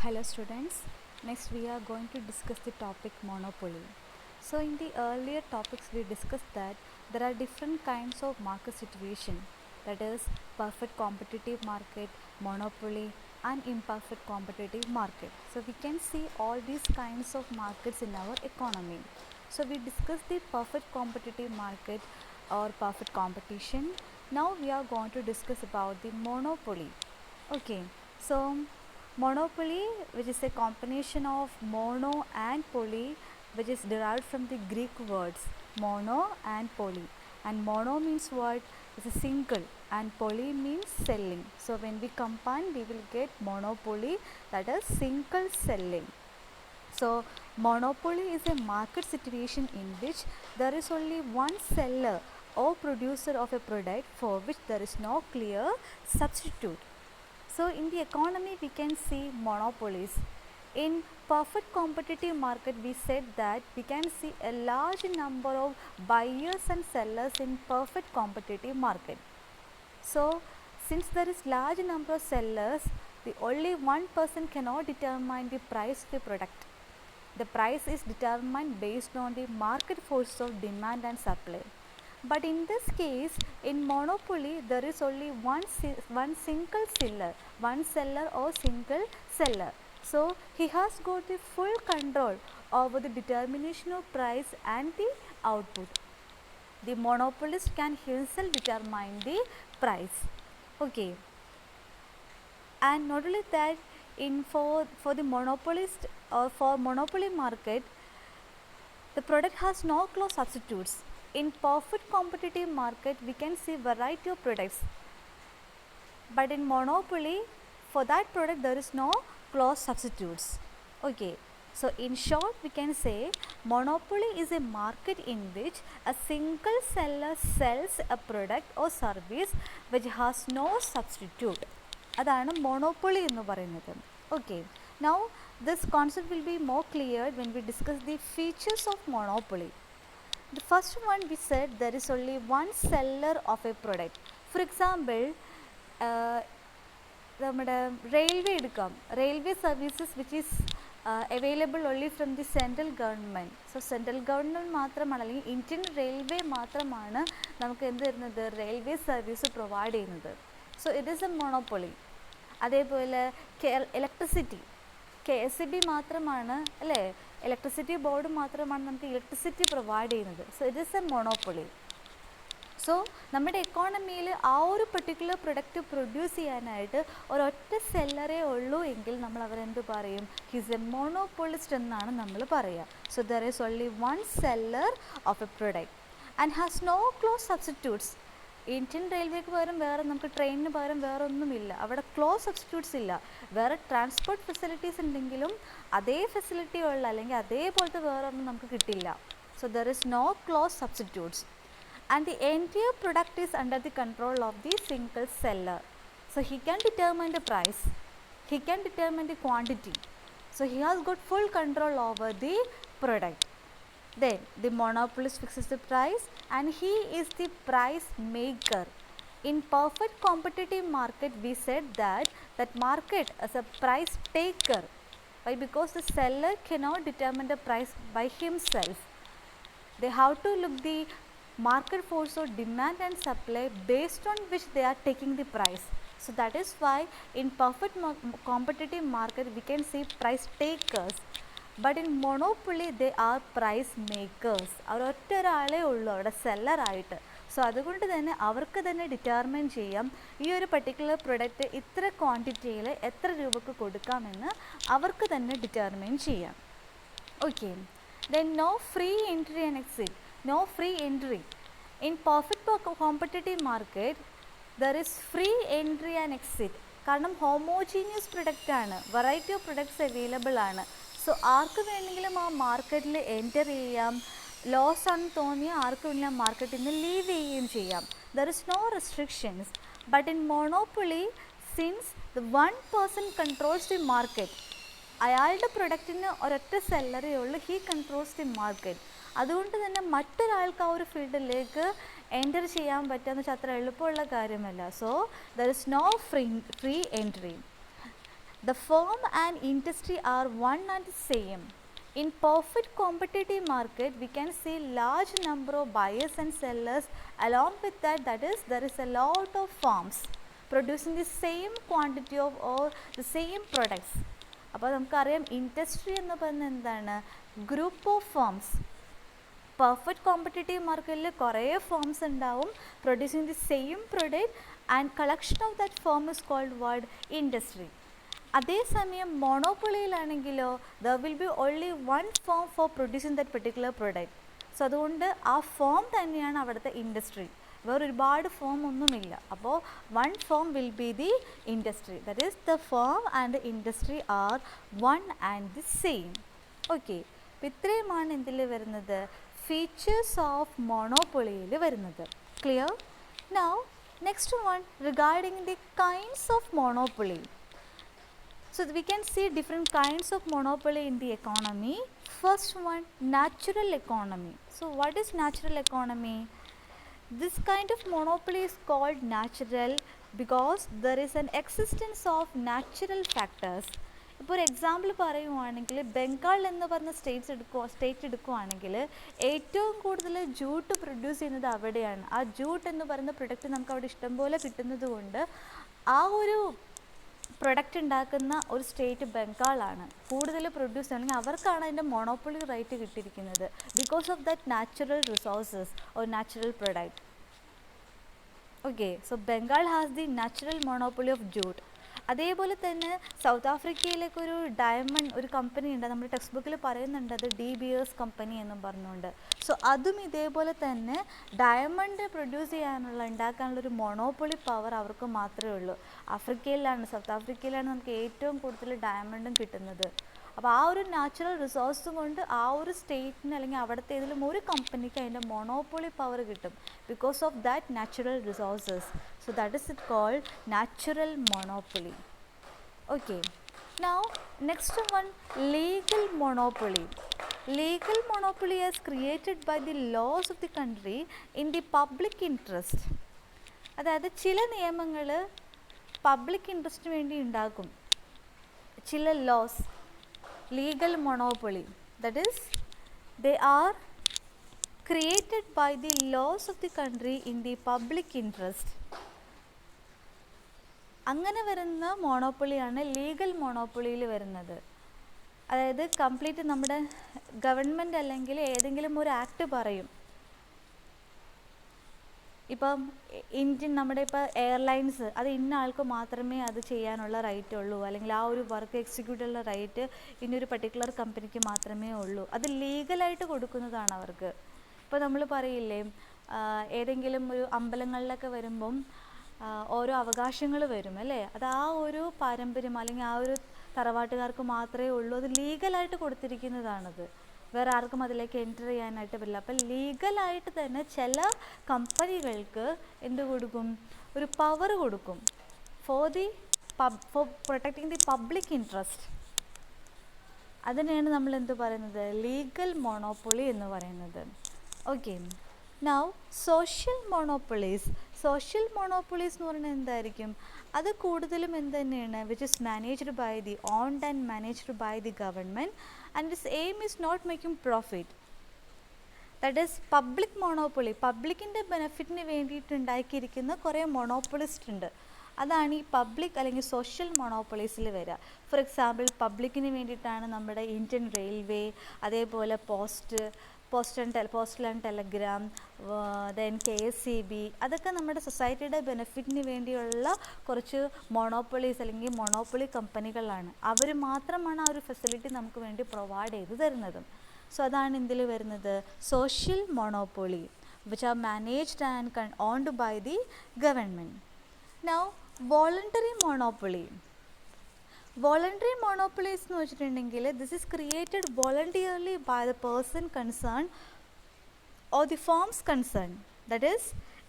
Hello students, next we are going to discuss the topic monopoly. So in the earlier topics we discussed that there are different kinds of market situation, that is perfect competitive market, monopoly and imperfect competitive market. So we can see all these kinds of markets in our economy. So we discussed the perfect competitive market or perfect competition. Now we are going to discuss about the monopoly. Okay, so monopoly, which is a combination of mono and poly, which is derived from the Greek words mono and poly. And mono means what? It's a single, and poly means selling. So when we combine, we will get monopoly, that is single selling. So monopoly is a market situation in which there is only one seller or producer of a product for which there is no clear substitute. So in the economy we can see monopolies. In perfect competitive market we said that we can see a large number of buyers and sellers in perfect competitive market. So since there is large number of sellers, the only one person cannot determine the price of the product. The price is determined based on the market force of demand and supply. But in this case, in monopoly, there is only one single seller or single seller. So he has got the full control over the determination of price and the output. The monopolist can himself determine the price. Okay. And not only that, for the monopolist or for monopoly market, the product has no close substitutes. In perfect competitive market, we can see variety of products. But in monopoly, for that product there is no close substitutes. Okay. So in short, we can say monopoly is a market in which a single seller sells a product or service which has no substitute. അതാണ് monopoly എന്ന് പറയുന്നത്. Okay. Now this concept will be more clear when we discuss the features of monopoly. The first one, we said there is only one seller of a product. For example, നമ്മുടെ railway എടുക്കാം, railway services which is available only from the central government. So central government മാത്രമാണ്, അല്ലെങ്കിൽ Indian railway മാത്രമാണ് നമുക്ക് എന്ത് തരുന്നത്, railway service provide ചെയ്യുന്നത്. So it is A monopoly. അതേപോലെ ഇലക്ട്രിസിറ്റി, KSEB മാത്രമാണ് അല്ലേ, ഇലക്ട്രിസിറ്റി ബോർഡ് മാത്രമാണ് നമുക്ക് ഇലക്ട്രിസിറ്റി പ്രൊവൈഡ് ചെയ്യുന്നത്. So it is A monopoly. So നമ്മുടെ എക്കോണമിയിൽ ആ ഒരു പെർട്ടിക്കുലർ പ്രൊഡക്റ്റ് പ്രൊഡ്യൂസ് ചെയ്യാനായിട്ട് ഒരൊറ്റ സെല്ലറേ ഉള്ളൂ എങ്കിൽ നമ്മൾ അവരെന്ത് പറയും, ഹിസ് എ മോണോപ്പൊളിസ്റ്റ് എന്നാണ് നമ്മൾ പറയുക. So there is only one seller of a product and has no close substitutes. Indian റെയിൽവേക്ക് പകരം വേറെ, നമുക്ക് ട്രെയിനിന് പകരം വേറെ ഒന്നുമില്ല, അവിടെ ക്ലോസ് സബ്സ്റ്റിറ്റ്യൂട്ട്സ് ഇല്ല. വേറെ ട്രാൻസ്പോർട്ട് ഫെസിലിറ്റീസ് ഉണ്ടെങ്കിലും അതേ ഫെസിലിറ്റി ഉള്ള അല്ലെങ്കിൽ അതേപോലത്തെ വേറെ ഒന്നും നമുക്ക് കിട്ടില്ല. So there is no close substitutes and the entire product is under the control of the single seller. So he can determine the price, he can determine the quantity. So he has got full control over the product. Then the monopolist fixes the price and he is the price maker. In perfect competitive market we said that market as a price taker. Why? Because the seller cannot determine the price by himself. They have to look the market force or demand and supply based on which they are taking the price. So that is why in perfect competitive market we can see price takers, but in monopoly they are price makers. അവർ ഒറ്റ ഒരാളേ ഉള്ളൂ അവിടെ seller ആയിട്ട്. So അതുകൊണ്ട് തന്നെ അവർക്ക് തന്നെ determine ചെയ്യാം ഈ ഒരു പർട്ടിക്കുലർ പ്രൊഡക്റ്റ് ഇത്ര ക്വാണ്ടിറ്റിയിൽ എത്ര രൂപക്ക് കൊടുക്കാമെന്ന് അവർക്ക് തന്നെ ഡിറ്റർമിൻ ചെയ്യാം. Okay. Then no free entry and exit. No free entry. In perfect competitive market there is free entry and exit. കാരണം ഹോമോജീനിയസ് പ്രൊഡക്റ്റ് ആണ്, വെറൈറ്റി ഓഫ് പ്രൊഡക്ട്സ് അവൈലബിൾ ആണ്. സോ ആർക്ക് വേണമെങ്കിലും ആ മാർക്കറ്റിൽ എൻറ്റർ ചെയ്യാം, ലോസ് ആണെന്ന് തോന്നിയാൽ ആർക്ക് വേണമെങ്കിലും മാർക്കറ്റിൽ നിന്ന് ലീവ് ചെയ്യുകയും ചെയ്യാം. There is no restrictions. But in monopoly, since the one person controls the market, അയാളുടെ പ്രൊഡക്റ്റിന് ഒരൊറ്റ സെല്ലറേ ഉള്ളൂ, ഹീ കൺട്രോൾസ് ദി മാർക്കറ്റ്. അതുകൊണ്ട് തന്നെ മറ്റൊരാൾക്ക് ആ ഒരു ഫീൽഡിലേക്ക് എൻറ്റർ ചെയ്യാൻ പറ്റുകയെന്ന് വെച്ചാൽ അത്ര എളുപ്പമുള്ള കാര്യമല്ല. So there is no free entry. The firm and industry are one and the same. In perfect competitive market, we can see large number of buyers and sellers. Along with that, there is a lot of firms producing the same quantity of or the same products. അപ്പോൾ നമുക്കറിയാം industry എന്ന് പറയുന്നത് എന്താണ്? Group of firms. Perfect competitive മാർക്കറ്റിൽ കുറേ firms ഉണ്ടാവും producing the same product and collection of that firm is called word industry. അതേസമയം മോണോപ്പൊളിയിലാണെങ്കിലോ there will be only one firm for producing that particular product. So അതുകൊണ്ട് ആ firm തന്നെയാണ് അവിടുത്തെ industry, വേറെ ഒരുപാട് ഫേം ഒന്നുമില്ല. അപ്പോൾ one firm will be the industry. That is the firm and the industry are one and the same. Okay, അപ്പോൾ ഇത്രയുമാണ് ഇതിൽ വരുന്നത് ഫീച്ചേഴ്സ് ഓഫ് മോണോപ്പൊളിയിൽ വരുന്നത്. Clear? Now next one regarding the kinds of monopoly. So we can see different kinds of monopoly in the economy. First one, natural economy. So what is natural economy? This kind of monopoly is called natural because there is an existence of natural factors. ഇപ്പോൾ ഒരു example പറയുവാണെങ്കിൽ ബംഗാൾ എന്ന് പറഞ്ഞ state എടുക്കുവാണെങ്കിൽ ഏറ്റവും കൂടുതൽ jute produce ചെയ്യുന്നത് അവിടെയാണ്. ആ ജൂട്ട് എന്ന് പറയുന്ന പ്രൊഡക്റ്റ് നമുക്ക് അവിടെ ഇഷ്ടംപോലെ കിട്ടുന്നത് കൊണ്ട് ആ ഒരു പ്രൊഡക്റ്റ് ഉണ്ടാക്കുന്ന ഒരു സ്റ്റേറ്റ് ബംഗാളാണ്. കൂടുതൽ പ്രൊഡ്യൂസ് ചെയ്യണമെങ്കിൽ അവർക്കാണ് അതിൻ്റെ മോണോപ്പൊളി റൈറ്റ് കിട്ടിയിരിക്കുന്നത് because of that natural resources or natural product. Okay, so Bengal has the natural monopoly of jute. അതേപോലെ തന്നെ സൗത്ത് ആഫ്രിക്കയിലേക്ക് ഒരു ഡയമണ്ട് ഒരു കമ്പനി ഉണ്ട്, നമ്മുടെ ടെക്സ്റ്റ് ബുക്കിൽ പറയുന്നുണ്ട് അത് ഡി ബിയേഴ്സ് കമ്പനി എന്നും പറഞ്ഞുകൊണ്ട്. സോ അതും ഇതേപോലെ തന്നെ ഡയമണ്ട് പ്രൊഡ്യൂസ് ഉണ്ടാക്കാനുള്ളൊരു മോണോപ്പൊളി പവർ അവർക്ക് മാത്രമേ ഉള്ളൂ. സൗത്ത് ആഫ്രിക്കയിലാണ് നമുക്ക് ഏറ്റവും കൂടുതൽ ഡയമണ്ടും കിട്ടുന്നത്. അപ്പോൾ ആ ഒരു നാച്ചുറൽ റിസോഴ്സ് കൊണ്ട് ആ ഒരു സ്റ്റേറ്റിന് അല്ലെങ്കിൽ അവിടുത്തെ ഏതെങ്കിലും ഒരു കമ്പനിക്ക് അതിൻ്റെ മോണോപ്പൊളി പവർ കിട്ടും because of that natural resources. So that is it called natural monopoly. Okay, now next one, legal monopoly. Legal monopoly is created by the laws of the country in the public interest. അതായത് ചില നിയമങ്ങൾ public ഇൻട്രസ്റ്റിന് വേണ്ടി ഉണ്ടാക്കും. ചില loss, legal monopoly, that is they are created by the laws of the country in the public interest. അങ്ങനെ വരുന്ന മോണോപ്പൊളിയാണ് legal മോണോപ്പൊളിയിൽ വരുന്നത്. അതായത് കംപ്ലീറ്റ് നമ്മുടെ ഗവൺമെൻറ് അല്ലെങ്കിൽ ഏതെങ്കിലും ഒരു ആക്ട് പറയും. ഇപ്പം നമ്മുടെ ഇപ്പോൾ എയർലൈൻസ് അത് ഇന്ന ആൾക്ക് മാത്രമേ അത് ചെയ്യാനുള്ള റൈറ്റ് ഉള്ളൂ, അല്ലെങ്കിൽ ആ ഒരു വർക്ക് എക്സിക്യൂട്ട് ഉള്ള റൈറ്റ് ഇന്നൊരു പർട്ടിക്കുലർ കമ്പനിക്ക് മാത്രമേ ഉള്ളൂ. അത് ലീഗലായിട്ട് കൊടുക്കുന്നതാണ് അവർക്ക്. ഇപ്പോൾ നമ്മൾ പറയില്ലേ ഏതെങ്കിലും ഒരു അമ്പലങ്ങളിലൊക്കെ വരുമ്പം ഓരോ അവകാശങ്ങൾ വരും അല്ലേ, അത് ആ ഒരു പാരമ്പര്യം അല്ലെങ്കിൽ ആ ഒരു തറവാട്ടുകാർക്ക് മാത്രമേ ഉള്ളൂ. അത് ലീഗലായിട്ട് കൊടുത്തിരിക്കുന്നതാണത്, വേറെ ആർക്കും അതിലേക്ക് എൻറ്റർ ചെയ്യാനായിട്ട് പറ്റില്ല. അപ്പം ലീഗലായിട്ട് തന്നെ ചില കമ്പനികൾക്ക് എന്ത് കൊടുക്കും, ഒരു പവർ കൊടുക്കും for protecting the public interest. അതിനെയാണ് നമ്മൾ എന്ത് പറയുന്നത്, ലീഗൽ മോണോപ്പൊളി എന്ന് പറയുന്നത്. Okay, now social monopolies. Social monopolies എന്ന് പറയുന്നത് എന്തായിരിക്കും, അത് കൂടുതലും എന്ത് തന്നെയാണ്, which is managed by the owned and managed by the government and its aim is not making profit. That is public monopoly. പബ്ലിക്കിൻ്റെ ബെനഫിറ്റിന് വേണ്ടിയിട്ട് ഉണ്ടാക്കിയിരിക്കുന്ന കുറേ മോണോപ്പൊളിസ്റ്റ് ഉണ്ട്. അതാണ് ഈ പബ്ലിക് അല്ലെങ്കിൽ സോഷ്യൽ മോണോപ്പൊളീസിൽ വരിക. ഫോർ എക്സാമ്പിൾ പബ്ലിക്കിന് വേണ്ടിയിട്ടാണ് നമ്മുടെ ഇന്ത്യൻ റെയിൽവേ, അതേപോലെ postal and Telegram, then KSEB, അതൊക്കെ നമ്മുടെ സൊസൈറ്റിയുടെ ബെനിഫിറ്റിന് വേണ്ടിയുള്ള കുറച്ച് മോണോപ്പൊളീസ് അല്ലെങ്കിൽ മോണോപ്പൊളി കമ്പനികളാണ്. അവർ മാത്രമാണ് ആ ഒരു ഫെസിലിറ്റി നമുക്ക് വേണ്ടി പ്രൊവൈഡ് ചെയ്ത് തരുന്നത്. സോ അതാണ് ഇതിൽ വരുന്നത് social monopoly, which are managed and owned by the government. Now voluntary monopoly. Voluntary monopolies എന്ന് വെച്ചിട്ടുണ്ടെങ്കിൽ this is created voluntarily by the person concern or the firms concern. That is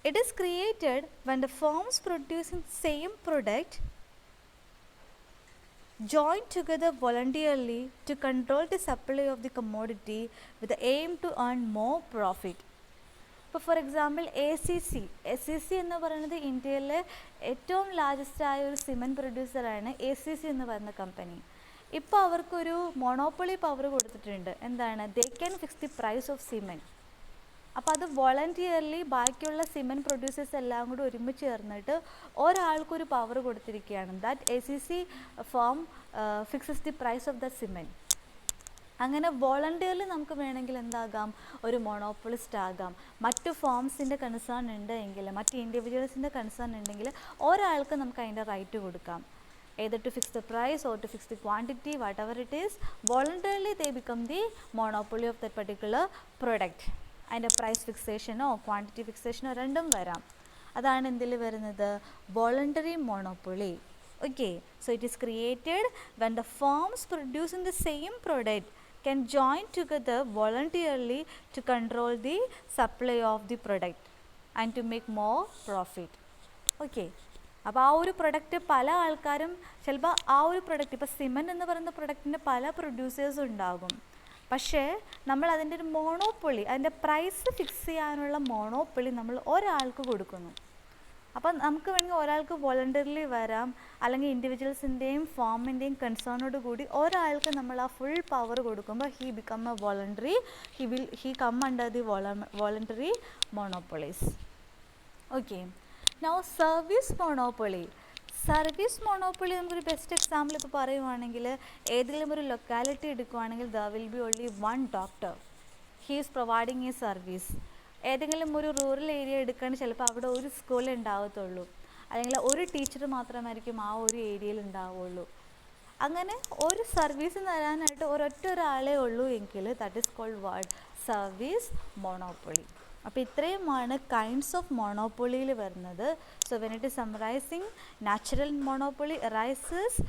it is created when the firms producing same product join together voluntarily to control the supply of the commodity with the aim to earn more profit. ഇപ്പോൾ for example ACC എന്ന് പറയുന്നത് ഇന്ത്യയിലെ ഏറ്റവും largest ആയ ഒരു cement പ്രൊഡ്യൂസറാണ് ACC എന്ന് പറയുന്ന company. ഇപ്പോൾ അവർക്കൊരു മൊണോപ്പൊളി പവർ കൊടുത്തിട്ടുണ്ട്. എന്താണ്? They can fix the price of cement. അപ്പോൾ അത് വോളണ്ടിയർലി ബാക്കിയുള്ള സിമെൻറ്റ് പ്രൊഡ്യൂസേഴ്സ് എല്ലാം കൂടി ഒരുമിച്ച് ചേർന്നിട്ട് ഒരാൾക്കൊരു പവർ കൊടുത്തിരിക്കുകയാണ്. That ACC firm fixes the price of the cement. അങ്ങനെ വോളണ്ടിയർലി നമുക്ക് വേണമെങ്കിൽ എന്താകാം? ഒരു മോണോപ്പൊളിസ്റ്റ് ആകാം. മറ്റു ഫേംസിൻ്റെ കൺസേൺ ഉണ്ട് എങ്കിൽ, മറ്റ് ഇൻഡിവിജ്വൽസിൻ്റെ കൺസേൺ ഉണ്ടെങ്കിൽ ഒരാൾക്ക് നമുക്ക് അതിൻ്റെ റൈറ്റ് കൊടുക്കാം. either to fix the price or to fix the quantity, whatever it is, voluntarily they become the monopoly of that particular product. അതിൻ്റെ പ്രൈസ് ഫിക്സേഷനോ ക്വാണ്ടിറ്റി ഫിക്സേഷനോ രണ്ടും വരാം. അതാണ് എന്തിൽ വരുന്നത്? Voluntary monopoly. Okay, so it is created when the firms producing the same product can join together voluntarily to control the supply of the product and to make more profit. Okay, അപ്പോൾ ആ ഒരു product പല ആൾക്കാരും ചിലപ്പോൾ ആ ഒരു product, ഇപ്പോൾ cement എന്ന് പറയുന്ന പ്രൊഡക്റ്റിൻ്റെ പല പ്രൊഡ്യൂസേഴ്സും ഉണ്ടാകും. പക്ഷേ നമ്മൾ അതിൻ്റെ ഒരു മോണോപ്പൊളി, അതിൻ്റെ പ്രൈസ് ഫിക്സ് ചെയ്യാനുള്ള മോണോപ്പൊളി നമ്മൾ ഒരാൾക്ക് കൊടുക്കുന്നു. അപ്പം നമുക്ക് വേണമെങ്കിൽ ഒരാൾക്ക് വോളണ്ടറിലി വരാം, അല്ലെങ്കിൽ ഇൻഡിവിജ്വൽസിൻ്റെയും ഫാമിൻ്റെയും കൺസേണോട് കൂടി ഒരാൾക്ക് നമ്മൾ ആ ഫുൾ പവർ കൊടുക്കുമ്പോൾ he become a voluntary, he come under the voluntary monopolies. Okay, now service monopoly. Service monopoly നമുക്കൊരു ബെസ്റ്റ് എക്സാമ്പിൾ ഇപ്പോൾ പറയുവാണെങ്കിൽ, ഏതെങ്കിലും ഒരു ലൊക്കാലിറ്റി എടുക്കുവാണെങ്കിൽ there will be only one doctor, he is providing ഈ സർവീസ്. ഏതെങ്കിലും ഒരു റൂറൽ ഏരിയ എടുക്കുകയാണെങ്കിൽ ചിലപ്പോൾ അവിടെ ഒരു സ്കൂളേ ഉണ്ടാകത്തുള്ളൂ, അല്ലെങ്കിൽ ഒരു ടീച്ചർ മാത്രമായിരിക്കും ആ ഒരു ഏരിയയിൽ ഉണ്ടാവുള്ളൂ. അങ്ങനെ ഒരു സർവീസ് തരാനായിട്ട് ഒരൊറ്റ ഒരാളേ ഉള്ളൂ എങ്കിൽ that is called what? Service monopoly. അപ്പോൾ ഇത്രയുമാണ് കൈൻഡ്സ് ഓഫ് മോണോപ്പൊളിയിൽ വരുന്നത്. So when it is summarising, natural monopoly arises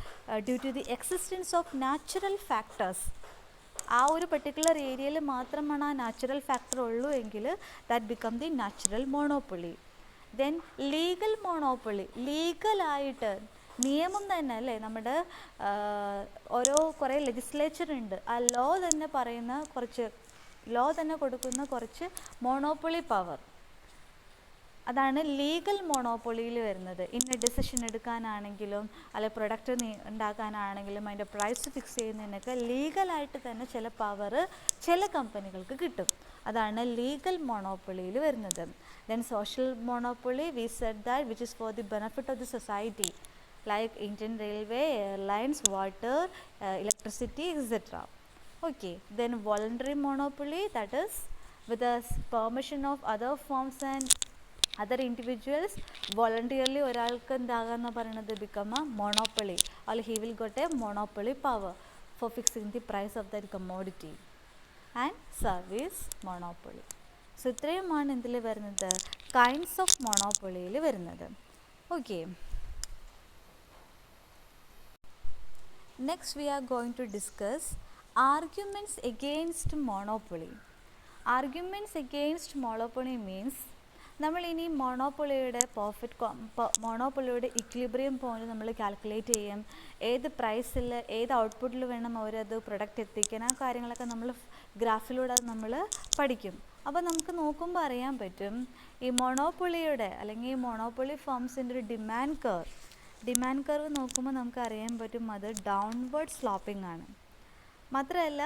due to the existence of natural factors. ആ ഒരു പെർട്ടിക്കുലർ ഏരിയയിൽ മാത്രമാണ് ആ നാച്ചുറൽ ഫാക്ടർ ഉള്ളൂ എങ്കിൽ that become the natural monopoly. Then legal monopoly. ലീഗലായിട്ട് നിയമം തന്നെ അല്ലേ, നമ്മുടെ കുറേ ലെജിസ്ലേച്ചർ ഉണ്ട്, ആ ലോ തന്നെ പറയുന്ന കുറച്ച്, ലോ തന്നെ കൊടുക്കുന്ന കുറച്ച് മോണോപ്പൊളി പവർ, അതാണ് ലീഗൽ മോണോപ്പൊളിയിൽ വരുന്നത്. ഇന്ന ഡിസിഷൻ എടുക്കാനാണെങ്കിലും അല്ലെ പ്രൊഡക്റ്റ് ഉണ്ടാക്കാനാണെങ്കിലും അതിൻ്റെ പ്രൈസ് ഫിക്സ് ചെയ്യുന്നതിനൊക്കെ ലീഗലായിട്ട് തന്നെ ചില പവർ ചില കമ്പനികൾക്ക് കിട്ടും. അതാണ് ലീഗൽ മോണോപ്പൊളിയിൽ വരുന്നത്. Then social monopoly, we said that which is for the benefit of the society, like Indian Railway, airlines, water, electricity, etc. Okay, then voluntary monopoly, that is with the permission of other firms and other individuals, voluntarily ഒരാൾക്ക് എന്താകാന്ന് പറയുന്നത് become a monopoly, or he will get a monopoly power for fixing the price of that commodity. And service monopoly. So ഇത്രയുമാണ് ഇതിൽ വരുന്നത് kinds of monopolyയിൽ വരുന്നത്. Okay, next we are going to discuss arguments against monopoly. Arguments against monopoly means നമ്മൾ ഇനി മോണോപ്പൊളിയുടെ equilibrium point നമ്മൾ calculate ചെയ്യും, ഏത് പ്രൈസിൽ ഏത് ഔട്ട്പുട്ടിൽ വേണം അവരത് പ്രൊഡക്റ്റ് എത്തിക്കാൻ, ആ കാര്യങ്ങളൊക്കെ നമ്മൾ ഗ്രാഫിലൂടെ അത് നമ്മൾ പഠിക്കും. അപ്പോൾ നമുക്ക് നോക്കുമ്പോൾ അറിയാൻ പറ്റും ഈ മോണോപ്പൊളിയുടെ അല്ലെങ്കിൽ മോണോപ്പൊളി ഫേംസിൻ്റെ ഒരു ഡിമാൻഡ് കർവ് നോക്കുമ്പോൾ നമുക്ക് അറിയാൻ പറ്റും അത് ഡൗൺവേർഡ് സ്ലോപ്പിംഗ് ആണ്. മാത്രമല്ല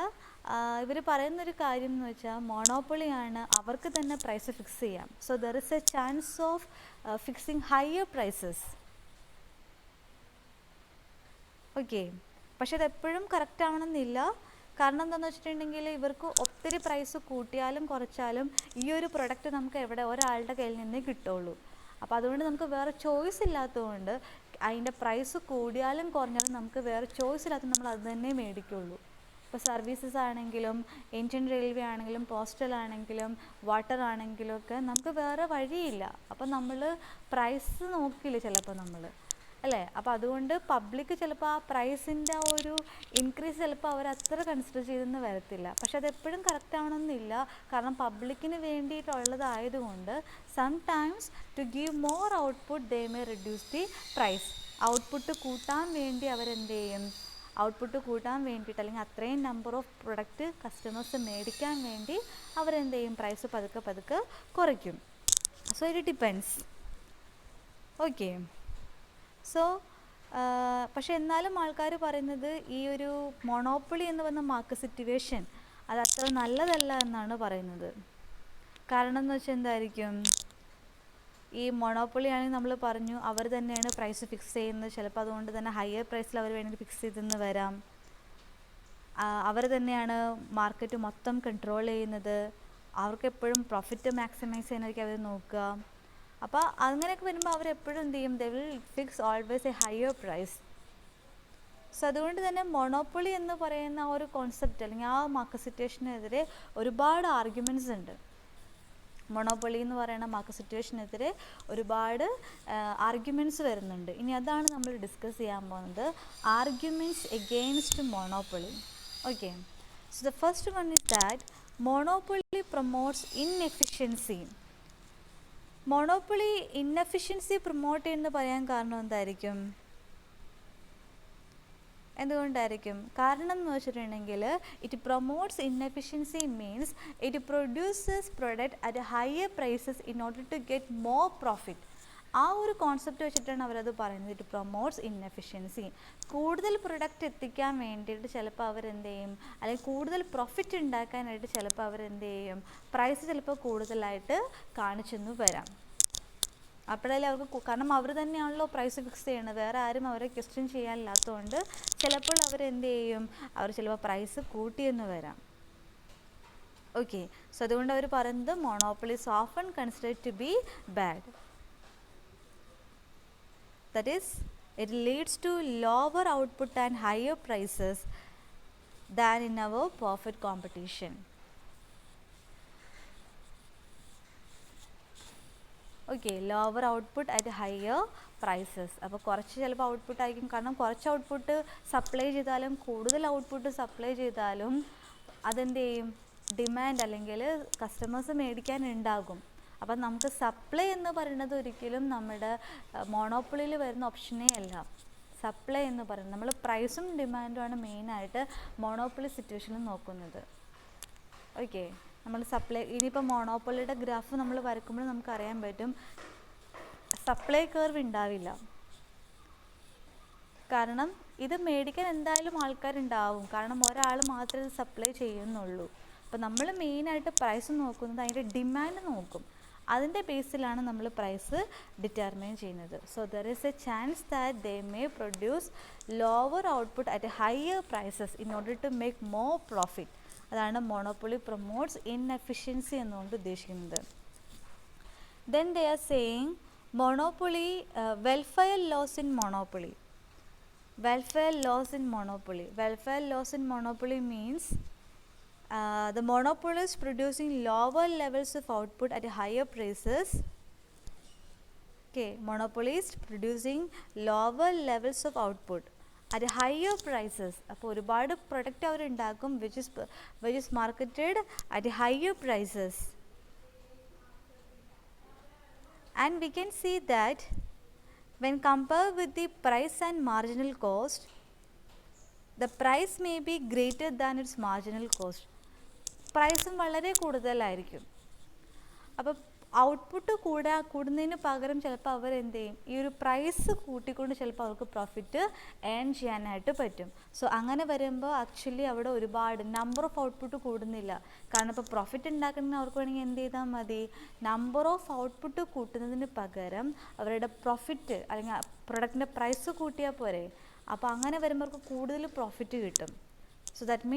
ഇവർ പറയുന്നൊരു കാര്യം എന്ന് വെച്ചാൽ മോണോപ്പൊളിയാണ്, അവർക്ക് തന്നെ പ്രൈസ് ഫിക്സ് ചെയ്യാം. So there is a chance of fixing higher prices. Okay, പക്ഷെ അതെപ്പോഴും കറക്റ്റ് ആവണമെന്നില്ല. കാരണം എന്താണെന്ന് വെച്ചിട്ടുണ്ടെങ്കിൽ ഇവർക്ക് ഒത്തിരി പ്രൈസ് കൂട്ടിയാലും കുറച്ചാലും ഈ ഒരു പ്രൊഡക്റ്റ് നമുക്ക് ഒരാളുടെ കയ്യിൽ നിന്നേ കിട്ടുള്ളൂ. അപ്പോൾ അതുകൊണ്ട് നമുക്ക് വേറെ ചോയ്സ് ഇല്ലാത്തതുകൊണ്ട് അതിൻ്റെ പ്രൈസ് കൂടിയാലും കുറഞ്ഞാലും നമുക്ക് വേറെ ചോയ്സ് ഇല്ലാത്ത നമ്മൾ അത് തന്നെ മേടിക്കുള്ളൂ. ഇപ്പോൾ സർവീസസ് ആണെങ്കിലും ഇന്ത്യൻ റെയിൽവേ ആണെങ്കിലും പോസ്റ്റൽ ആണെങ്കിലും വാട്ടർ ആണെങ്കിലും ഒക്കെ നമുക്ക് വേറെ വഴിയില്ല. അപ്പോൾ നമ്മൾ പ്രൈസ് നോക്കില്ല ചിലപ്പോൾ നമ്മൾ അല്ലേ. അപ്പോൾ അതുകൊണ്ട് പബ്ലിക് ചിലപ്പോൾ ആ പ്രൈസിൻ്റെ ആ ഒരു ഇൻക്രീസ് ചിലപ്പോൾ അവർ അത്ര കൺസിഡർ ചെയ്തെന്ന് വരത്തില്ല. പക്ഷെ അതെപ്പോഴും കറക്റ്റ് ആവണമെന്നില്ല. കാരണം പബ്ലിക്കിന് വേണ്ടിയിട്ടുള്ളതായതുകൊണ്ട് sometimes to give more output they may reduce the price. Output കൂട്ടാൻ വേണ്ടി അവരെന്ത് ചെയ്യും, ഔട്ട്പുട്ട് കൂട്ടാൻ വേണ്ടിയിട്ട് അല്ലെങ്കിൽ അത്രയും നമ്പർ ഓഫ് പ്രൊഡക്റ്റ് കസ്റ്റമേഴ്സ് മേടിക്കാൻ വേണ്ടി അവരെന്ത് ചെയ്യും, പ്രൈസ് പതുക്കെ പതുക്കെ കുറയ്ക്കും. So it depends. Okay. So പക്ഷെ എന്നാലും ആൾക്കാർ പറയുന്നത് ഈ ഒരു മൊണോപ്പൊളി എന്ന് പറഞ്ഞ മാർക്കറ്റ് സിറ്റുവേഷൻ അത് അത്ര നല്ലതല്ല എന്നാണ് പറയുന്നത്. കാരണം എന്ന് വെച്ചാൽ എന്തായിരിക്കും, ഈ മൊണോപ്പൊളി ആണെങ്കിൽ നമ്മൾ പറഞ്ഞു അവർ തന്നെയാണ് പ്രൈസ് ഫിക്സ് ചെയ്യുന്നത്. ചിലപ്പോൾ അതുകൊണ്ട് തന്നെ ഹയർ പ്രൈസിൽ അവർ വേണമെങ്കിൽ ഫിക്സ് ചെയ്തെന്ന് വരാം. അവർ തന്നെയാണ് മാർക്കറ്റ് മൊത്തം കൺട്രോൾ ചെയ്യുന്നത്. അവർക്ക് എപ്പോഴും പ്രോഫിറ്റ് മാക്സിമൈസ് ചെയ്യാനായിരിക്കും അവർ നോക്കുക. അപ്പോൾ അങ്ങനെയൊക്കെ വരുമ്പോൾ അവരെപ്പോഴും എന്ത് ചെയ്യും, they will fix always a higher price. So അതുകൊണ്ട് തന്നെ മൊണോപ്പൊളി എന്ന് പറയുന്ന ആ ഒരു കോൺസെപ്റ്റ് അല്ലെങ്കിൽ ആ മാർക്കറ്റ് സിറ്റുവേഷനെതിരെ ഒരുപാട് ആർഗ്യുമെൻറ്റ്സ് ഉണ്ട്. മൊണോപ്പൊളി എന്ന് പറയുന്ന മാർക്കറ്റ് സിറ്റുവേഷനെതിരെ ഒരുപാട് ആർഗ്യുമെൻറ്റ്സ് വരുന്നുണ്ട്. ഇനി അതാണ് നമ്മൾ ഡിസ്കസ് ചെയ്യാൻ പോകുന്നത്, arguments against monopoly. Okay. So the first one is that monopoly promotes inefficiency. Monopoly inefficiency promote ചെയ്യുന്നത് പറയാൻ കാരണം എന്തായിരിക്കും, എന്തുകൊണ്ടായിരിക്കും? കാരണം എന്ന് വെച്ചിട്ടുണ്ടെങ്കിൽ it promotes inefficiency means it produces product at higher prices in order to get more profit. ആ ഒരു കോൺസെപ്റ്റ് വെച്ചിട്ടാണ് അവരത് പറയുന്നത്. It promotes inefficiency. കൂടുതൽ പ്രൊഡക്റ്റ് എത്തിക്കാൻ വേണ്ടിയിട്ട് ചിലപ്പോൾ അവരെന്ത് ചെയ്യും, അല്ലെങ്കിൽ കൂടുതൽ പ്രോഫിറ്റ് ഉണ്ടാക്കാനായിട്ട് ചിലപ്പോൾ അവരെന്ത് ചെയ്യും, പ്രൈസ് ചിലപ്പോൾ കൂടുതലായിട്ട് കാണിച്ചെന്ന് വരാം. അപ്പോഴല്ലേ അവർക്ക്, കാരണം അവർ തന്നെയാണല്ലോ പ്രൈസ് ഫിക്സ് ചെയ്യണത്, വേറെ ആരും അവരെ ക്വസ്റ്റ്യൻ ചെയ്യാനില്ലാത്തതുകൊണ്ട് ചിലപ്പോൾ അവരെന്ത് ചെയ്യും, അവർ ചിലപ്പോൾ പ്രൈസ് കൂട്ടിയെന്ന് വരാം. ഓക്കെ. സോ അതുകൊണ്ട് അവർ പറയുന്നത് monopoly is often considered to be bad. That is, it leads to lower output and higher prices than in our perfect competition. Okay, lower output at higher prices. അപ്പോൾ കുറച്ച് ചിലപ്പോൾ output ആയിരിക്കും, കാരണം കുറച്ച് output supply ചെയ്താലും കൂടുതൽ output supply ചെയ്താലും അതെന്ത് ചെയ്യും, ഡിമാൻഡ് അല്ലെങ്കിൽ കസ്റ്റമേഴ്സ് മേടിക്കാൻ ഉണ്ടാകും. അപ്പം നമുക്ക് സപ്ലൈ എന്ന് പറയുന്നത് ഒരിക്കലും നമ്മുടെ മോണോപ്പൊളിയിൽ വരുന്ന ഓപ്ഷനേ അല്ല. സപ്ലൈ എന്ന് പറയുന്നത് നമ്മൾ പ്രൈസും ഡിമാൻഡുമാണ് മെയിനായിട്ട് മോണോപ്പൊളി സിറ്റുവേഷനിൽ നോക്കുന്നത്. ഓക്കെ. നമ്മൾ സപ്ലൈ, ഇനിയിപ്പോൾ മോണോപ്പൊളിയുടെ ഗ്രാഫ് നമ്മൾ വരയ്ക്കുമ്പോൾ നമുക്കറിയാൻ പറ്റും സപ്ലൈ കർവ് ഉണ്ടാവില്ല. കാരണം ഇത് മേടിക്കാൻ എന്തായാലും ആൾക്കാരുണ്ടാവും, കാരണം ഒരാൾ മാത്രമേ ഇത് സപ്ലൈ ചെയ്യുന്നുള്ളൂ. അപ്പോൾ നമ്മൾ മെയിനായിട്ട് പ്രൈസ് നോക്കുന്നത് അതിൻ്റെ ഡിമാൻഡ് നോക്കും. അതിൻ്റെ ബേസിലാണ് നമ്മൾ പ്രൈസ് ഡിറ്റർമൈൻ ചെയ്യുന്നത്. So there is a chance that they may produce lower output at higher prices in order to make more profit. അതാണ് മോണോപ്പൊളി പ്രൊമോട്ട്സ് ഇൻഎഫിഷ്യൻസി എന്നുകൊണ്ട് ഉദ്ദേശിക്കുന്നത്. Then they are saying monopoly welfare loss in monopoly. Welfare loss in monopoly. Welfare loss in monopoly means the monopolist producing lower levels of output at higher prices. Okay, monopolist producing lower levels of output at higher prices. അപ്പോൾ ഒരുപാട് product അവർ ഉണ്ടാക്കും which is marketed at higher prices. And we can see that when compared with the price and marginal cost, the price may be greater than its marginal cost. പ്രൈസും വളരെ കൂടുതലായിരിക്കും. അപ്പോൾ output കൂടുന്നതിന് പകരം ചിലപ്പോൾ അവരെന്ത് ചെയ്യും, ഈ ഒരു പ്രൈസ് കൂട്ടിക്കൊണ്ട് ചിലപ്പോൾ അവർക്ക് പ്രോഫിറ്റ് ഏൺ ചെയ്യാനായിട്ട് പറ്റും. സോ അങ്ങനെ വരുമ്പോൾ ആക്ച്വലി അവിടെ ഒരുപാട് നമ്പർ ഓഫ് ഔട്ട്പുട്ട് കൂടുന്നില്ല. കാരണം ഇപ്പോൾ പ്രോഫിറ്റ് ഉണ്ടാക്കണമെങ്കിൽ അവർക്ക് വേണമെങ്കിൽ എന്ത് ചെയ്താൽ മതി, നമ്പർ ഓഫ് ഔട്ട്പുട്ട് കൂട്ടുന്നതിന് പകരം അവരുടെ പ്രോഫിറ്റ് അല്ലെങ്കിൽ പ്രൊഡക്റ്റിൻ്റെ പ്രൈസ് കൂട്ടിയാൽ പോരെ. അപ്പോൾ അങ്ങനെ വരുമ്പോൾ അവർക്ക് കൂടുതൽ പ്രോഫിറ്റ് കിട്ടും. സോ ദാറ്റ്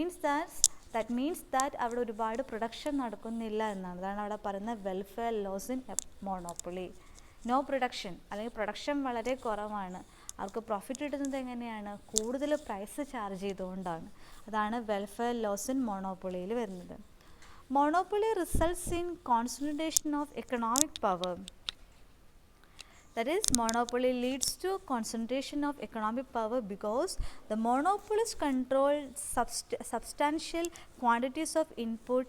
മീൻസ് ദാറ്റ് അവിടെ ഒരുപാട് പ്രൊഡക്ഷൻ നടക്കുന്നില്ല എന്നാണ്. അതാണ് അവിടെ പറയുന്നത് welfare loss in monopoly. No production അല്ലെങ്കിൽ പ്രൊഡക്ഷൻ വളരെ കുറവാണ്. അവർക്ക് പ്രോഫിറ്റ് കിട്ടുന്നത് എങ്ങനെയാണ്, കൂടുതൽ പ്രൈസ് ചാർജ് ചെയ്തുകൊണ്ടാണ്. അതാണ് വെൽഫെയർ ലോസ് ഇൻ മോണോപ്പൊളിയിൽ വരുന്നത്. Monopoly results in concentration of economic power. That is, monopoly leads to concentration of economic power because the monopolist control substantial quantities of input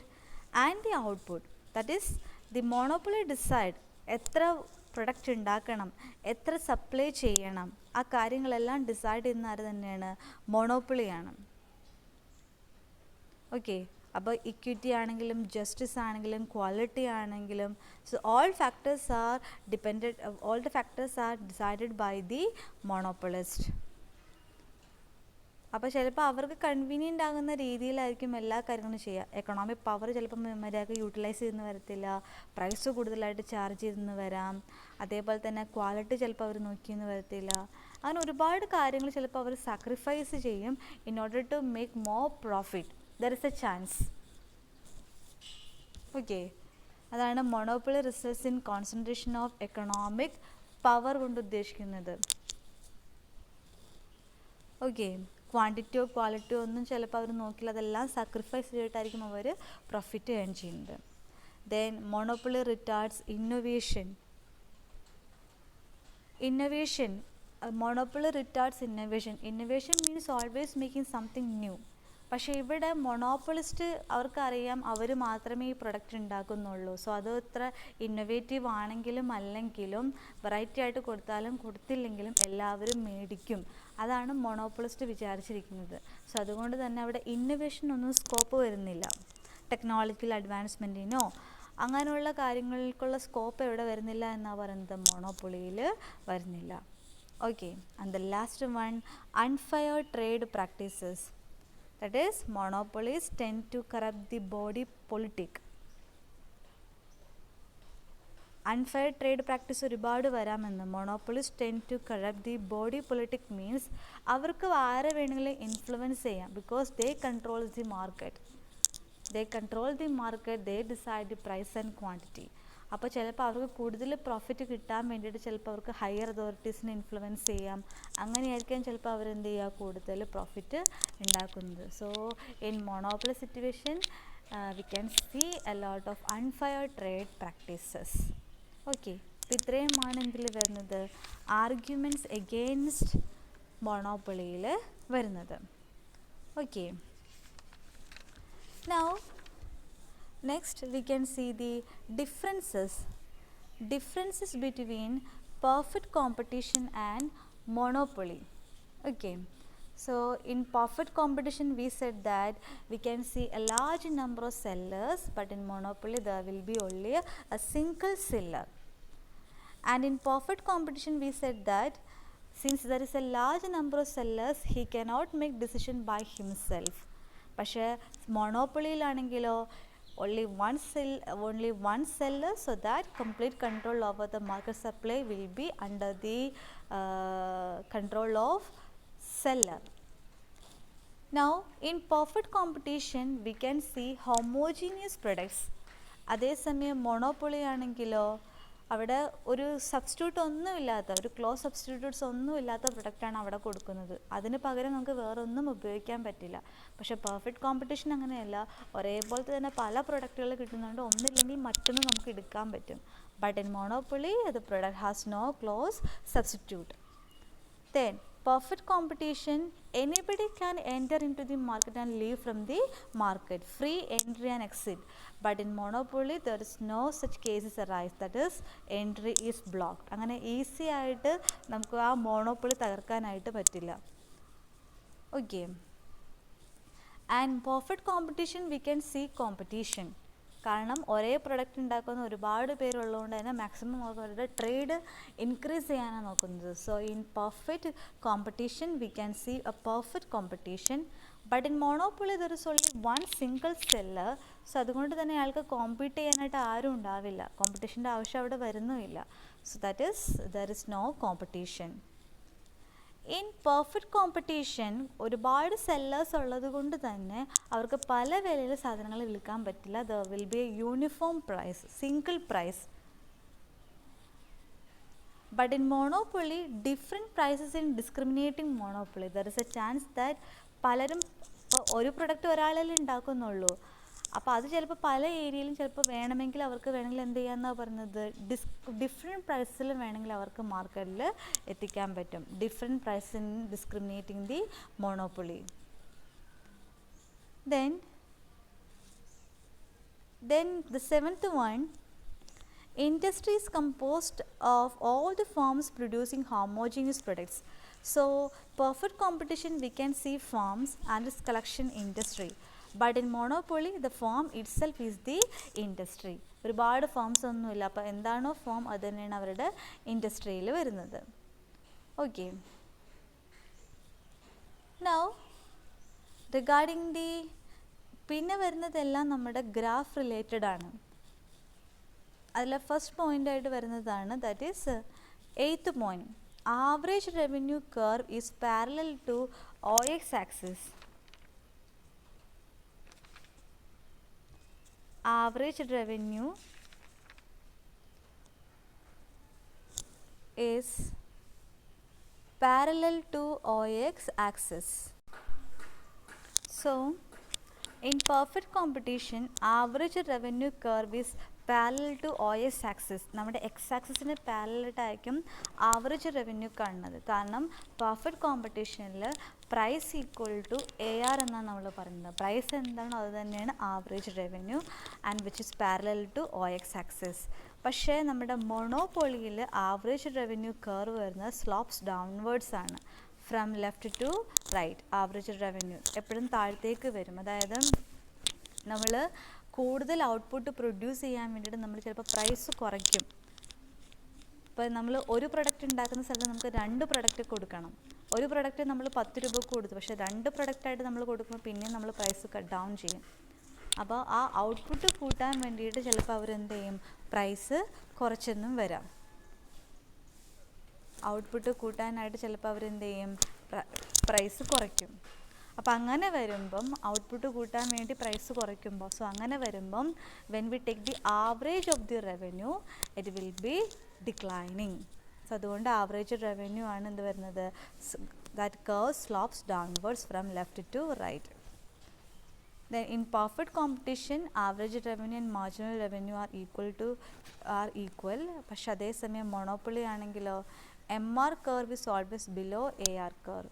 and the output. That is, the monopoly decide എത്ര product ഉണ്ടാക്കണം, എത്ര supply ചെയ്യണം, ആ കാര്യങ്ങളെല്ലാം decide ചെയ്യുന്ന ആര് തന്നെയാണ്? മോണോപ്പൊളിയാണ്. ഓക്കെ, അപ്പോൾ ഇക്വിറ്റി ആണെങ്കിലും ജസ്റ്റിസ് ആണെങ്കിലും ക്വാളിറ്റി ആണെങ്കിലും, so all factors are decided by the monopolist. അപ്പോൾ ചിലപ്പോൾ അവർക്ക് കൺവീനിയൻ്റ് ആകുന്ന രീതിയിലായിരിക്കും എല്ലാ കാര്യങ്ങളും ചെയ്യുക. എക്കണോമിക് പവർ ചിലപ്പോൾ മര്യാദക്ക് യൂട്ടിലൈസ് ചെയ്യുന്ന വരത്തില്ല, പ്രൈസ് കൂടുതലായിട്ട് ചാർജ് ചെയ്തെന്ന് വരാം, അതേപോലെ തന്നെ ക്വാളിറ്റി ചിലപ്പോൾ അവർ നോക്കിയെന്ന് വരത്തില്ല. അങ്ങനെ ഒരുപാട് കാര്യങ്ങൾ ചിലപ്പോൾ അവർ സാക്രിഫൈസ് ചെയ്യും in order to make more profit. There is a chance. Okay, അതാണ് monopoly results in concentration of economic power കൊണ്ട് ഉദ്ദേശിക്കുന്നത്. ഓക്കെ, ക്വാണ്ടിറ്റിയോ ക്വാളിറ്റിയോ ഒന്നും ചിലപ്പോൾ അവർ നോക്കില്ല, അതെല്ലാം സാക്രിഫൈസ് ചെയ്തിട്ടായിരിക്കും അവർ പ്രോഫിറ്റ് ഏൺ ചെയ്യുന്നത്. Then monopoly retards innovation. Monopoly retards innovation means always making something new. പക്ഷേ ഇവിടെ മൊണോപ്പൊളിസ്റ്റ് അവർക്കറിയാം അവർ മാത്രമേ ഈ പ്രൊഡക്റ്റ് ഉണ്ടാക്കുന്നുള്ളൂ. സോ അത് ഇത്ര ഇന്നൊവേറ്റീവ് ആണെങ്കിലും അല്ലെങ്കിലും വെറൈറ്റി ആയിട്ട് കൊടുത്താലും കൊടുത്തില്ലെങ്കിലും എല്ലാവരും മേടിക്കും. അതാണ് മൊണോപ്പൊളിസ്റ്റ് വിചാരിച്ചിരിക്കുന്നത്. സോ അതുകൊണ്ട് തന്നെ അവിടെ ഇന്നൊവേഷനൊന്നും സ്കോപ്പ് വരുന്നില്ല. ടെക്നോളജിക്കൽ അഡ്വാൻസ്മെൻറ്റിനോ അങ്ങനെയുള്ള കാര്യങ്ങൾക്കുള്ള സ്കോപ്പ് എവിടെ വരുന്നില്ല എന്നാണ് പറയുന്നത്, മൊണോപ്പൊളിയിൽ വരുന്നില്ല. Okay, and the last one, unfair trade practices. That is, monopolies tend to corrupt the body politic. Unfair trade practice ഒരുപാട് വരാമെന്ന്. Monopolies tend to corrupt the body politic means അവർക്ക് ആരെ വേണമെങ്കിലും ഇൻഫ്ലുവൻസ് ചെയ്യാം, because they control the market. They decide the price and quantity. അപ്പോൾ ചിലപ്പോൾ അവർക്ക് കൂടുതൽ പ്രോഫിറ്റ് കിട്ടാൻ വേണ്ടിയിട്ട് ചിലപ്പോൾ അവർക്ക് ഹയർ അതോറിറ്റീസിനെ ഇൻഫ്ലുവൻസ് ചെയ്യാം. അങ്ങനെയായിരിക്കാം ചിലപ്പോൾ അവരെന്ത് ചെയ്യുക, കൂടുതൽ പ്രോഫിറ്റ് ഉണ്ടാക്കുന്നത്. So in monopoly situation we can see a lot of unfair trade practices. Okay, ഇത്രയുമാണ് ഇതിൽ വരുന്നത് ആർഗ്യുമെൻറ്റ്സ് എഗെയിൻസ്റ്റ് മോണോപ്പൊളിയിൽ വരുന്നത്. Okay, now next we can see the differences between perfect competition and monopoly. Okay, so in perfect competition we said that we can see a large number of sellers, but in monopoly there will be only a single seller. And in perfect competition we said that since there is a large number of sellers, he cannot make decision by himself. പക്ഷേ മോണോപ്പൊളിയിലാണെങ്കിലോ only one seller, so that complete control over the market supply will be under the control of seller. Now in perfect competition we can see homogeneous products. അതേസമയം monopoly ആണെങ്കിലോ അവിടെ ഒരു substitute ഒന്നുമില്ലാത്ത, ഒരു close substitutes ഒന്നുമില്ലാത്ത പ്രൊഡക്റ്റാണ് അവിടെ കൊടുക്കുന്നത്. അതിന് പകരം നമുക്ക് വേറെ ഒന്നും ഉപയോഗിക്കാൻ പറ്റില്ല. പക്ഷേ പെർഫെക്റ്റ് കോമ്പറ്റീഷൻ അങ്ങനെയല്ല, ഒരേപോലത്തെ തന്നെ പല പ്രൊഡക്റ്റുകൾ കിട്ടുന്നുണ്ട്, ഒന്നില്ലെങ്കിൽ മറ്റൊന്ന് നമുക്ക് എടുക്കാൻ പറ്റും. But in monopoly the product has no close substitute. Then perfect competition, anybody can enter into the market and leave from the market, free entry and exit. But in monopoly there is no such cases arise, that is entry is blocked. അങ്ങനെ easy ആയിട്ട് നമുക്ക് ആ monopoly തകർക്കാനായിട്ട് പറ്റില്ല. Okay, and perfect competition we can see competition. കാരണം ഒരേ product ഉണ്ടാക്കുന്ന ഒരുപാട് പേരുള്ളതുകൊണ്ട് തന്നെ മാക്സിമം അവരുടെ ട്രേഡ് ഇൻക്രീസ് ചെയ്യാനാണ് നോക്കുന്നത്. So in perfect competition we can see a perfect competition. But in monopoly there is only one single seller. So അതുകൊണ്ട് തന്നെ അയാൾക്ക് കോമ്പീറ്റ് ചെയ്യാനായിട്ട് ആരും ഉണ്ടാവില്ല, കോമ്പറ്റീഷൻ്റെ ആവശ്യം അവിടെ വരുന്നുമില്ല. So that is there is no competition. In perfect competition ഒരുപാട് സെല്ലേഴ്സ് ഉള്ളത് കൊണ്ട് തന്നെ അവർക്ക് പല വിലയിൽ സാധനങ്ങൾ വിൽക്കാൻ പറ്റില്ല. There will be a uniform price, single price. But in monopoly different prices in discriminating monopoly. There is a chance that പലരും ഒരു പ്രൊഡക്റ്റ് ഒരാളല്ലേ ഉണ്ടാക്കുന്നുള്ളൂ, അപ്പോൾ അത് ചിലപ്പോൾ പല ഏരിയയിലും ചിലപ്പോൾ വേണമെങ്കിൽ എന്ത് ചെയ്യാമെന്നാണ് പറയുന്നത്, ഡിഫറെൻറ്റ് പ്രൈസിൽ വേണമെങ്കിൽ അവർക്ക് മാർക്കറ്റിൽ എത്തിക്കാൻ പറ്റും. Different price in discriminating the monopoly. Then the seventh one Industry is composed of all the firms producing homogeneous products. So perfect competition we can see firms and its collection industry. But in monopoly the firm itself is the industry. ഒരുപാട് firms ഒന്നുമില്ല, അപ്പോൾ എന്താണോ firm അത് തന്നെയാണ് അവരുടെ ഇൻഡസ്ട്രിയിൽ വരുന്നത്. Okay, now regarding the പിന്നെ വരുന്നതെല്ലാം നമ്മുടെ ഗ്രാഫ് റിലേറ്റഡ് ആണ്. അതിൽ ഫസ്റ്റ് പോയിൻ്റ് ആയിട്ട് വരുന്നതാണ്, that is 8th point. Average revenue curve is parallel to OX axis. Average revenue is parallel to OX axis. So in perfect competition average revenue curve is parallel to OS axis. നമ്മുടെ X ആക്സിസിന് പാരലായിട്ടായിരിക്കും average revenue കാണുന്നത്. കാരണം perfect കോമ്പറ്റീഷനിൽ price equal to AR എന്നാണ് നമ്മൾ പറയുന്നത്. Price എന്താണോ അത് തന്നെയാണ് average revenue and which is parallel to OX axis. പക്ഷേ നമ്മുടെ മൊണോപ്പൊളിയിൽ ആവറേജ് റവന്യൂ കർവ് വരുന്നത് സ്ലോപ്സ് ഡൗൺവേർഡ്സ് ആണ്. From left to right average revenue എപ്പോഴും താഴത്തേക്ക് വരും. അതായത് നമ്മൾ കൂടുതൽ ഔട്ട്പുട്ട് പ്രൊഡ്യൂസ് ചെയ്യാൻ വേണ്ടിയിട്ട് നമ്മൾ ചിലപ്പോൾ പ്രൈസ് കുറയ്ക്കും. ഇപ്പോൾ നമ്മൾ ഒരു പ്രൊഡക്റ്റ് ഉണ്ടാക്കുന്ന സ്ഥലത്ത് നമുക്ക് 2 പ്രൊഡക്റ്റ് കൊടുക്കണം. ഒരു പ്രൊഡക്റ്റ് നമ്മൾ 10 രൂപക്ക് കൊടുത്തു, പക്ഷേ 2 പ്രൊഡക്റ്റായിട്ട് നമ്മൾ കൊടുക്കുമ്പോൾ പിന്നെയും നമ്മൾ പ്രൈസ് കട്ട് ഡൗൺ ചെയ്യും. അപ്പോൾ ആ ഔട്ട്പുട്ട് കൂട്ടാൻ വേണ്ടിയിട്ട് ചിലപ്പോൾ അവരെന്ത് ചെയ്യും, പ്രൈസ് കുറച്ചെന്നും വരാം. ഔട്ട്പുട്ട് കൂട്ടാനായിട്ട് ചിലപ്പോൾ അവരെന്ത് ചെയ്യും, പ്രൈസ് കുറയ്ക്കും. അപ്പോൾ അങ്ങനെ വരുമ്പം ഔട്ട്പുട്ട് കൂട്ടാൻ വേണ്ടി പ്രൈസ് കുറയ്ക്കുമ്പോൾ, സോ അങ്ങനെ വരുമ്പം when we take the average of the revenue it will be declining. So അതുകൊണ്ട് ആവറേജ് റവന്യൂ ആണ് എന്ത് വരുന്നത്, that curve slopes downwards from left to right. Then in perfect competition average revenue and marginal revenue are equal. പക്ഷേ അതേസമയം monopoly ആണെങ്കിലോ MR curve is always below AR curve.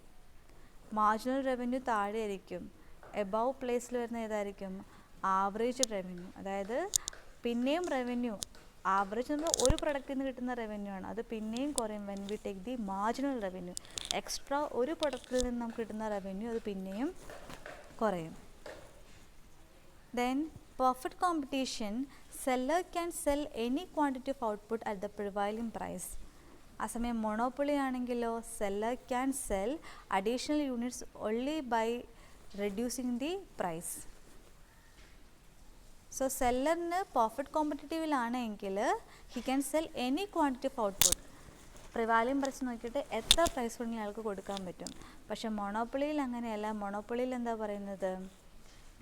Marginal revenue താഴെ ആയിരിക്കും. Above പ്ലേസിൽ വരുന്ന ഏതായിരിക്കും, ആവറേജ് റവന്യൂ. അതായത് പിന്നെയും റവന്യൂ ആവറേജ് നമ്മൾ ഒരു പ്രൊഡക്റ്റിൽ നിന്ന് കിട്ടുന്ന റവന്യൂ ആണ്, അത് പിന്നെയും കുറയും when we take the marginal revenue. Extra ഒരു പ്രൊഡക്റ്റിൽ നിന്ന് നമുക്ക് കിട്ടുന്ന റവന്യൂ അത് പിന്നെയും കുറയും. Then perfect competition seller can sell any quantity of output at the prevailing price. ആ സമയം മൊണോപ്പൊളി ആണെങ്കിലോ seller can sell additional units only by reducing the price. So സെല്ലറിന് പെർഫെക്റ്റ് കോമ്പറ്റീറ്റീവിലാണെങ്കിൽ he can sell any quantity of output. Prevailing price നോക്കിയിട്ട് എത്ര price വേണമെങ്കിൽ അയാൾക്ക് കൊടുക്കാൻ പറ്റും. പക്ഷേ മൊണോപ്പൊളിയിൽ അങ്ങനെയല്ല. മൊണോപ്പൊളിയിൽ എന്താ പറയുന്നത്,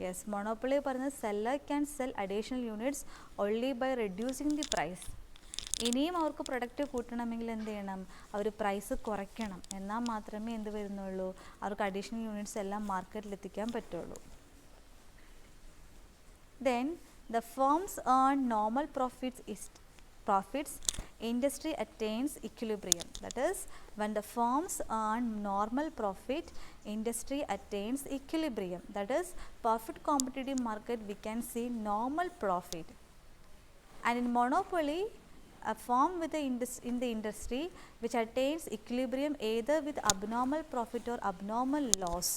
യെസ്, മൊണോപ്പൊളി പറയുന്നത് seller can sell additional units only by reducing the price. ഇനിയും അവർക്ക് പ്രൊഡക്റ്റ് കൂട്ടണമെങ്കിൽ എന്ത് ചെയ്യണം, അവർ പ്രൈസ് കുറയ്ക്കണം. എന്നാൽ മാത്രമേ എന്ത് വരുന്നുള്ളൂ, അവർക്ക് അഡീഷണൽ യൂണിറ്റ്സ് എല്ലാം മാർക്കറ്റിൽ എത്തിക്കാൻ പറ്റുള്ളൂ. Then the firms earn normal profits industry attains equilibrium. That is when the firms earn normal profit industry attains equilibrium. That is perfect competitive market we can see normal profit. And in monopoly a firm in the industry which attains equilibrium either with abnormal profit or abnormal loss.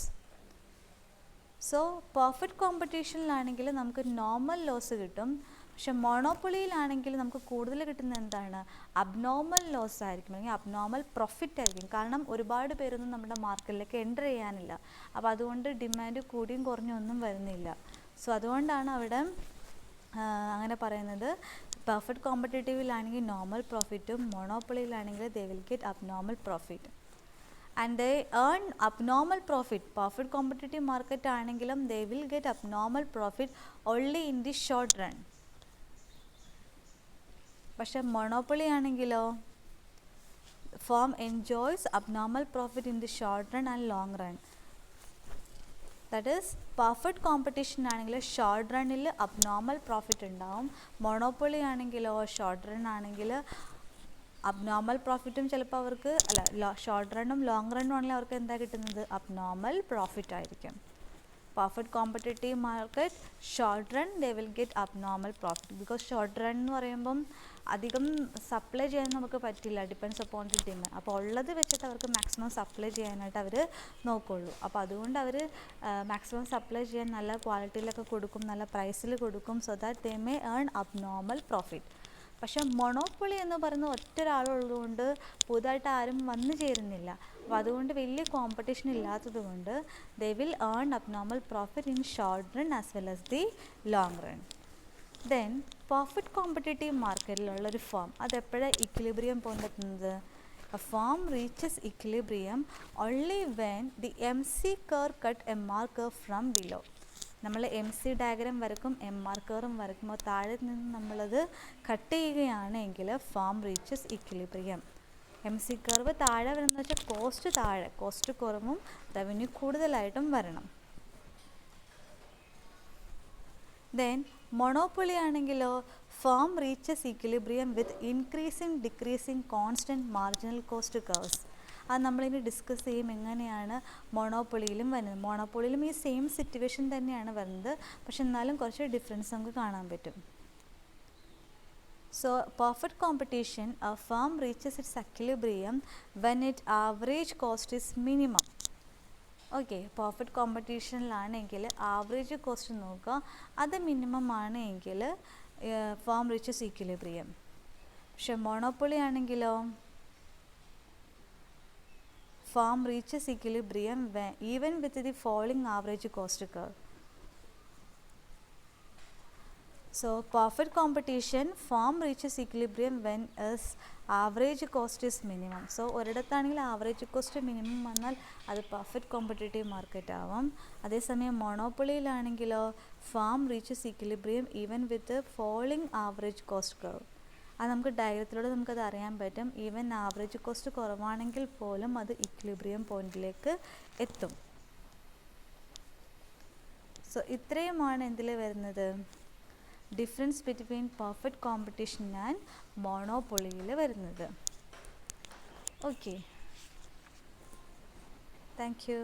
So perfect കോമ്പറ്റീഷനിലാണെങ്കിൽ നമുക്ക് normal loss കിട്ടും. പക്ഷെ മൊണോപ്പൊളിയിലാണെങ്കിൽ നമുക്ക് കൂടുതൽ കിട്ടുന്നത് എന്താണ്, abnormal loss ആയിരിക്കും, അല്ലെങ്കിൽ അബ്നോർമൽ പ്രോഫിറ്റ് ആയിരിക്കും. കാരണം ഒരുപാട് പേരൊന്നും നമ്മുടെ മാർക്കറ്റിലേക്ക് എൻ്റർ ചെയ്യാനില്ല. അപ്പോൾ അതുകൊണ്ട് ഡിമാൻഡ് കൂടിയും കുറഞ്ഞും ഒന്നും വരുന്നില്ല. സോ അതുകൊണ്ടാണ് അവിടെ അങ്ങനെ പറയുന്നത്. പെർഫെക്റ്റ് കോമ്പറ്റേറ്റീവിലാണെങ്കിൽ നോർമൽ പ്രോഫിറ്റും, മൊണോപ്പൊളിയിലാണെങ്കിൽ they will get abnormal profit. And they earn abnormal profit. Perfect competitive market ആണെങ്കിലും they will get abnormal profit only in the short run. പക്ഷെ monopoly ആണെങ്കിലോ firm enjoys abnormal profit in the short run and long run. That is perfect competition ആണെങ്കിൽ short റണ്ണിൽ abnormal profit ഉണ്ടാവും. monopoly ആണെങ്കിലോ short run ആണെങ്കിൽ abnormal പ്രോഫിറ്റും ചിലപ്പോൾ അവർക്ക് short റണ്ണും long റണ്ണും ആണെങ്കിൽ അവർക്ക് എന്താ കിട്ടുന്നത്, അബ്നോർമൽ പ്രോഫിറ്റ് ആയിരിക്കും. perfect competitive market, short run they will get abnormal profit, because short run എന്ന് പറയുമ്പം അധികം സപ്ലൈ ചെയ്യാൻ നമുക്ക് പറ്റില്ല, ഡിപ്പെൻഡ്സ് അപ്പോൺ ദി ഡിമാൻഡ്. അപ്പോൾ ഉള്ളത് വെച്ചിട്ട് അവർക്ക് മാക്സിമം സപ്ലൈ ചെയ്യാനായിട്ട് അവർ നോക്കുള്ളൂ. അപ്പോൾ അതുകൊണ്ട് അവർ മാക്സിമം സപ്ലൈ ചെയ്യാൻ നല്ല ക്വാളിറ്റിയിലൊക്കെ കൊടുക്കും, നല്ല പ്രൈസിൽ കൊടുക്കും, so that they may earn abnormal profit. പക്ഷേ മൊണോപ്പൊളി എന്ന് പറയുന്ന ഒറ്റ ഒരാളുള്ളതുകൊണ്ട് പുതുതായിട്ട് ആരും വന്നു ചേരുന്നില്ല. അപ്പോൾ അതുകൊണ്ട് വലിയ കോമ്പറ്റീഷൻ ഇല്ലാത്തത് കൊണ്ട് they will earn abnormal profit in short run as well as the long run. Then perfect competitive മാർക്കറ്റിലുള്ളൊരു ഫേം അതെപ്പോഴാണ് ഇക്വിലിബ്രിയം പോയിന്റ് എത്തുന്നത്? A firm reaches equilibrium only when the MC curve cut MR curve from below. നമ്മൾ MC diagram വരക്കും, MR കർവും വരക്കുമ്പോൾ താഴെ നിന്ന് നമ്മളത് cut ചെയ്യുകയാണെങ്കിൽ firm reaches equilibrium. MC curve താഴെ വരുന്നത് വെച്ചാൽ കോസ്റ്റ് താഴെ, കോസ്റ്റ് കുറവും റവന്യൂ കൂടുതലായിട്ടും വരണം. ദെൻ മൊണോപ്പൊളി ആണെങ്കിലോ firm reaches equilibrium with increasing decreasing constant marginal cost curves. അത് നമ്മളിനി ഡിസ്കസ് ചെയ്യും എങ്ങനെയാണ് മൊണോപ്പൊളിയിലും വരുന്നത്. മൊണോപ്പൊളിയിലും ഈ സെയിം സിറ്റുവേഷൻ തന്നെയാണ് വരുന്നത്, പക്ഷെ എന്നാലും കുറച്ച് ഡിഫറൻസ് നമുക്ക് കാണാൻ പറ്റും. So perfect competition a firm reaches its equilibrium when its average cost is minimum. Okay, perfect കോമ്പറ്റീഷനിലാണെങ്കിൽ ആവറേജ് കോസ്റ്റ് നോക്കുക, അത് മിനിമം ആണ് എങ്കിൽ ഫേം റീച്ചസ് ഇക്വിലിബ്രിയം. പക്ഷെ മൊണോപ്പൊളി ആണെങ്കിലോ firm reaches equilibrium even with the falling average cost curve. So perfect competition firm reaches equilibrium when its average cost is minimum. So ഒരിടത്താണെങ്കിൽ average cost minimum വന്നാൽ അത് perfect competitive market ആവും. അതേസമയം മൊണോപ്പൊളിയിലാണെങ്കിലോ firm reaches equilibrium even with falling average cost curve. അത് നമുക്ക് ഡയഗ്രത്തിലൂടെ നമുക്കത് അറിയാൻ പറ്റും. ഈവൻ ആവറേജ് കോസ്റ്റ് കുറവാണെങ്കിൽ പോലും അത് ഇക്വിലിബ്രിയം പോയിന്റിലേക്ക് എത്തും. സോ ഇത്രയുമാണ് എന്തിൽ വരുന്നത്, difference between perfect competition and മോണോപ്പൊളിയിൽ വരുന്നത്. Okay, thank U.